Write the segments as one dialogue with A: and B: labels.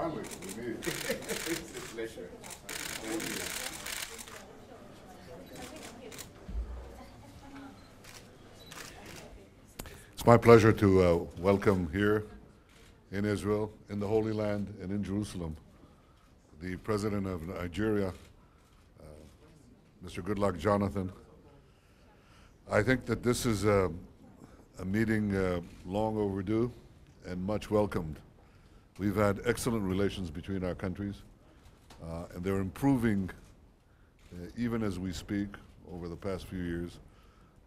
A: Finally, we meet.
B: It's a pleasure. Thank you.
A: It's my pleasure to welcome here in Israel, in the Holy Land, and in Jerusalem, the President of Nigeria, Mr. Goodluck Jonathan. I think that this is a meeting long overdue and much welcomed. We've had excellent relations between our countries, and they're improving even as we speak over the past few years.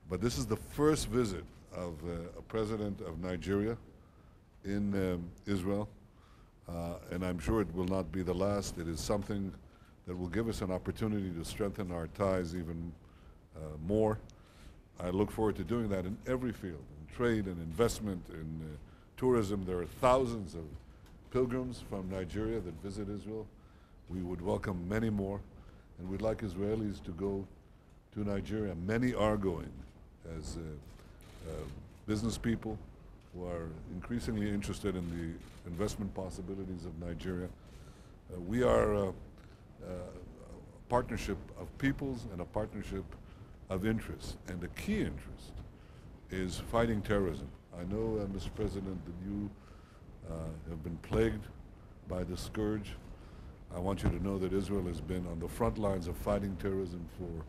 A: But this is the first visit of a president of Nigeria in Israel, and I'm sure it will not be the last. It is something that will give us an opportunity to strengthen our ties even more. I look forward to doing that in every field, in trade and investment, in tourism. There are thousands of pilgrims from Nigeria that visit Israel. We would welcome many more, and we'd like Israelis to go to Nigeria. Many are going as business people who are increasingly interested in the investment possibilities of Nigeria. We are a partnership of peoples and a partnership of interests, and the key interest is fighting terrorism. I know, Mr. President, that you have been plagued by the scourge. I want you to know that Israel has been on the front lines of fighting terrorism for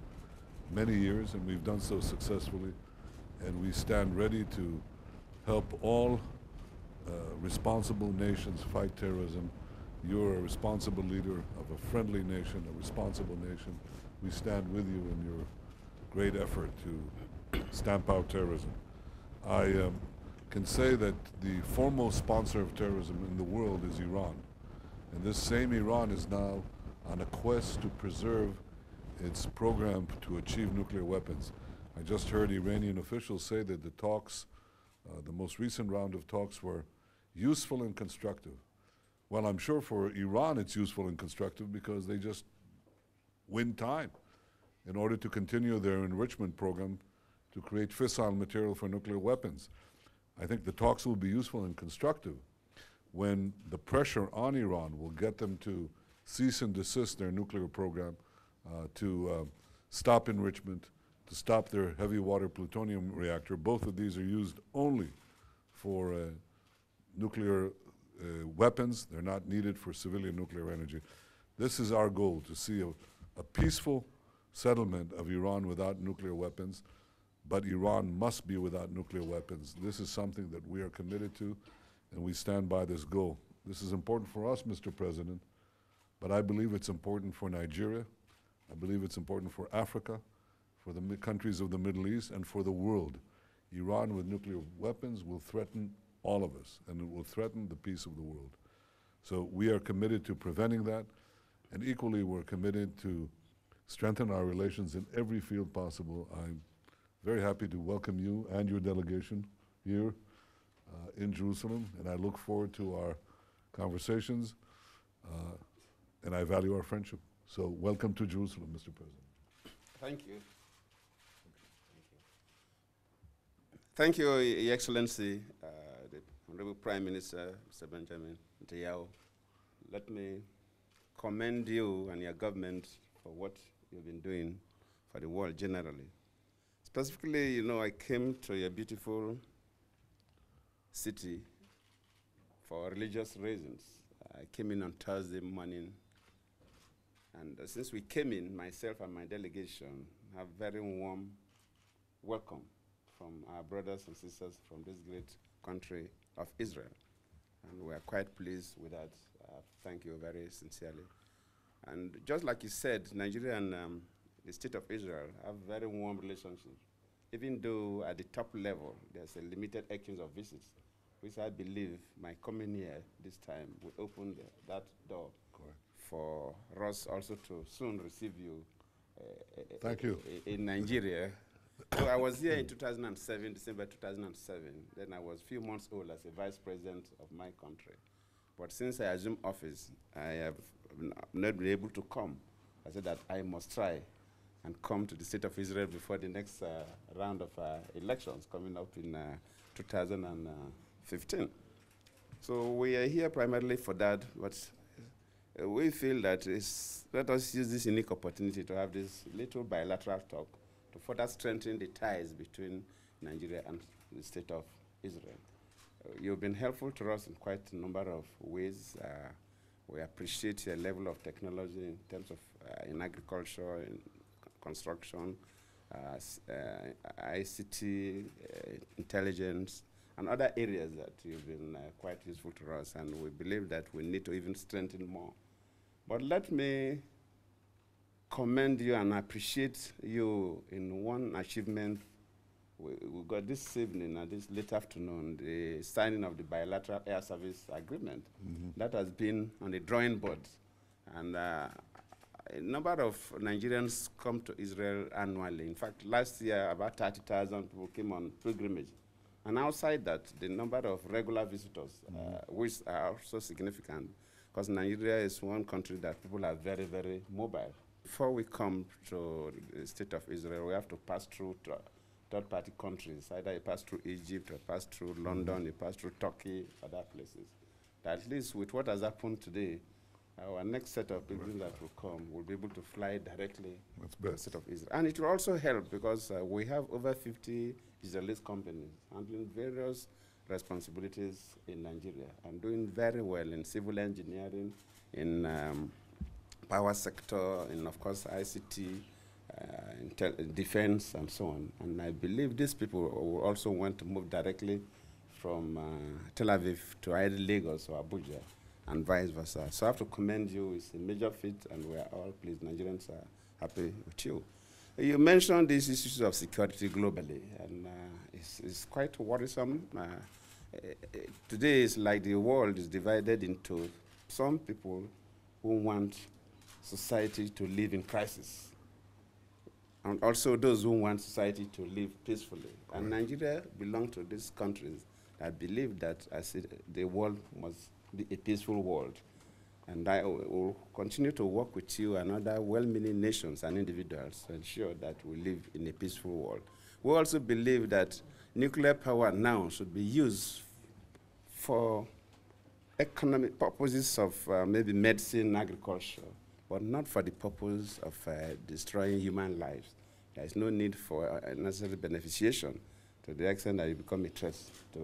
A: many years, and we've done so successfully, and we stand ready to help all responsible nations fight terrorism. You're a responsible leader of a friendly nation, a responsible nation. We stand with you in your great effort to stamp out terrorism. I can say that the foremost sponsor of terrorism in the world is Iran. And this same Iran is now on a quest to preserve its program to achieve nuclear weapons. I just heard Iranian officials say that the talks, the most recent round of talks, were useful and constructive. Well, I'm sure for Iran it's useful and constructive because they just win time in order to continue their enrichment program to create fissile material for nuclear weapons. I think the talks will be useful and constructive when the pressure on Iran will get them to cease and desist their nuclear program, to stop enrichment, to stop their heavy water plutonium reactor. Both of these are used only for nuclear weapons. They're not needed for civilian nuclear energy. This is our goal, to see a peaceful settlement of Iran without nuclear weapons, but Iran must be without nuclear weapons. This is something that we are committed to, and we stand by this goal. This is important for us, Mr. President, but I believe it's important for Nigeria. I believe it's important for Africa, for the countries of the Middle East, and for the world. Iran with nuclear weapons will threaten all of us, and it will threaten the peace of the world. So we are committed to preventing that, and equally we're committed to strengthen our relations in every field possible. I'm very happy to welcome you and your delegation here in Jerusalem, and I look forward to our conversations, and I value our friendship. So welcome to Jerusalem, Mr. President.
B: Thank you. Thank you, Your Excellency, the Honorable Prime Minister, Mr. Benjamin Netanyahu. Let me commend you and your government for what you've been doing for the world generally. Specifically, you know, I came to your beautiful city for religious reasons. I came in on Thursday morning, and since we came in, myself and my delegation have very warm welcome from our brothers and sisters from this great country of Israel. And we are quite pleased with that. Thank you very sincerely. And just like you said, Nigeria and the state of Israel have very warm relationships, even though at the top level there's a limited exchange of visits, which I believe my coming here this time will open that door.
A: Correct.
B: For us also to soon receive you.
A: Thank you.
B: In Nigeria. So I was here in 2007, December 2007. Then I was a few months old as a vice president of my country. But since I assumed office, I have not been able to come. I said that I must try and come to the state of Israel before the next round of elections coming up in 2015. So we are here primarily for that, but we feel that let us use this unique opportunity to have this little bilateral talk to further strengthen the ties between Nigeria and the State of Israel. You've been helpful to us in quite a number of ways. We appreciate your level of technology in terms of in agriculture, in construction, ICT, intelligence, and other areas that you've been quite useful to us, and we believe that we need to even strengthen more. But let me commend you and appreciate you in one achievement we got this evening and this late afternoon, the signing of the bilateral air service agreement. That has been on the drawing board. And a number of Nigerians come to Israel annually. In fact, last year, about 30,000 people came on pilgrimage. And outside that, the number of regular visitors, which are also significant, because Nigeria is one country that people are very, very mobile. Before we come to the State of Israel, we have to pass through third-party countries. Either you pass through Egypt, or pass through London, you pass through Turkey, other places. At least with what has happened today, our next set of pilgrims that will come will be able to fly directly to the State of Israel. And it will also help because we have over 50 Israeli companies handling various responsibilities in Nigeria and doing very well in civil engineering, in power sector, in, of course, ICT, defense, and so on. And I believe these people will also want to move directly from Tel Aviv to either Lagos or Abuja, and vice versa. So I have to commend you. It's a major feat, and we are all pleased. Nigerians are happy with you. You mentioned these issues of security globally, and it's quite worrisome. Today is like the world is divided into some people who want society to live in crisis, and also those who want society to live peacefully. Right. And Nigeria belongs to these countries that believe that the world must be a peaceful world. And I will continue to work with you and other well-meaning nations and individuals to ensure that we live in a peaceful world. We also believe that nuclear power now should be used for economic purposes of maybe medicine, agriculture, but not for the purpose of destroying human lives. There is no need for necessary beneficiation to the extent that you become a threat to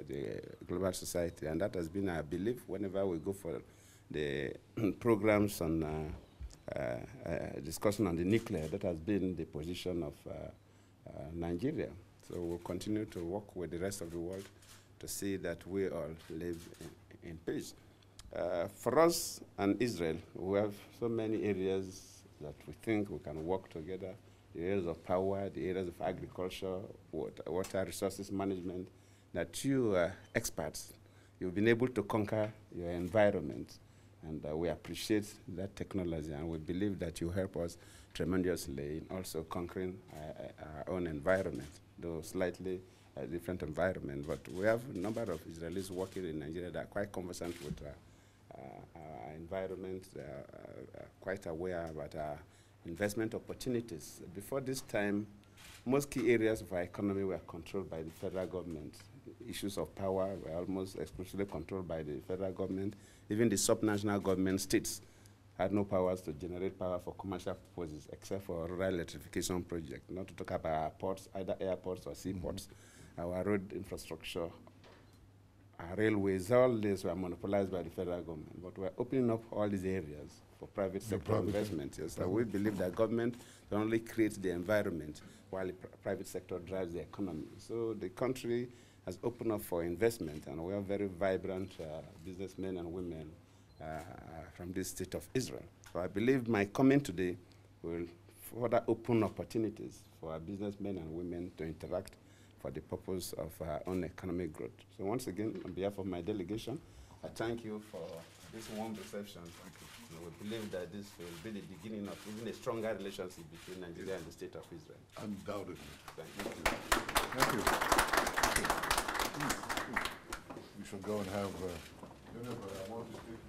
B: the global society. And that has been our belief whenever we go for the programs on discussion on the nuclear. That has been the position of Nigeria. So we'll continue to work with the rest of the world to see that we all live in peace. For us and Israel, we have so many areas that we think we can work together, the areas of power, the areas of agriculture, water resources management, that you experts, you've been able to conquer your environment, and we appreciate that technology, and we believe that you help us tremendously in also conquering our own environment, though slightly different environment. But we have a number of Israelis working in Nigeria that are quite conversant with our environment, quite aware about our investment opportunities. Before this time, most key areas of our economy were controlled by the federal government. Issues of power were almost exclusively controlled by the federal government. Even the subnational government states had no powers to generate power for commercial purposes except for rural electrification projects, not to talk about our ports, either airports or seaports, our road infrastructure, our railways. All these were monopolized by the federal government, but we're opening up all these areas for private sector investment. Yes. So we believe that government only creates the environment while the private sector drives the economy. So the country has opened up for investment, and we have very vibrant businessmen and women from the State of Israel. So I believe my coming today will further open opportunities for our businessmen and women to interact for the purpose of our own economic growth. So once again, on behalf of my delegation, I thank you for this warm reception. And we believe that this will be the beginning of even a stronger relationship between Nigeria and the State of Israel.
A: Undoubtedly.
B: Thank you.
A: Thank you. We shall go and have dinner, but I want to speak.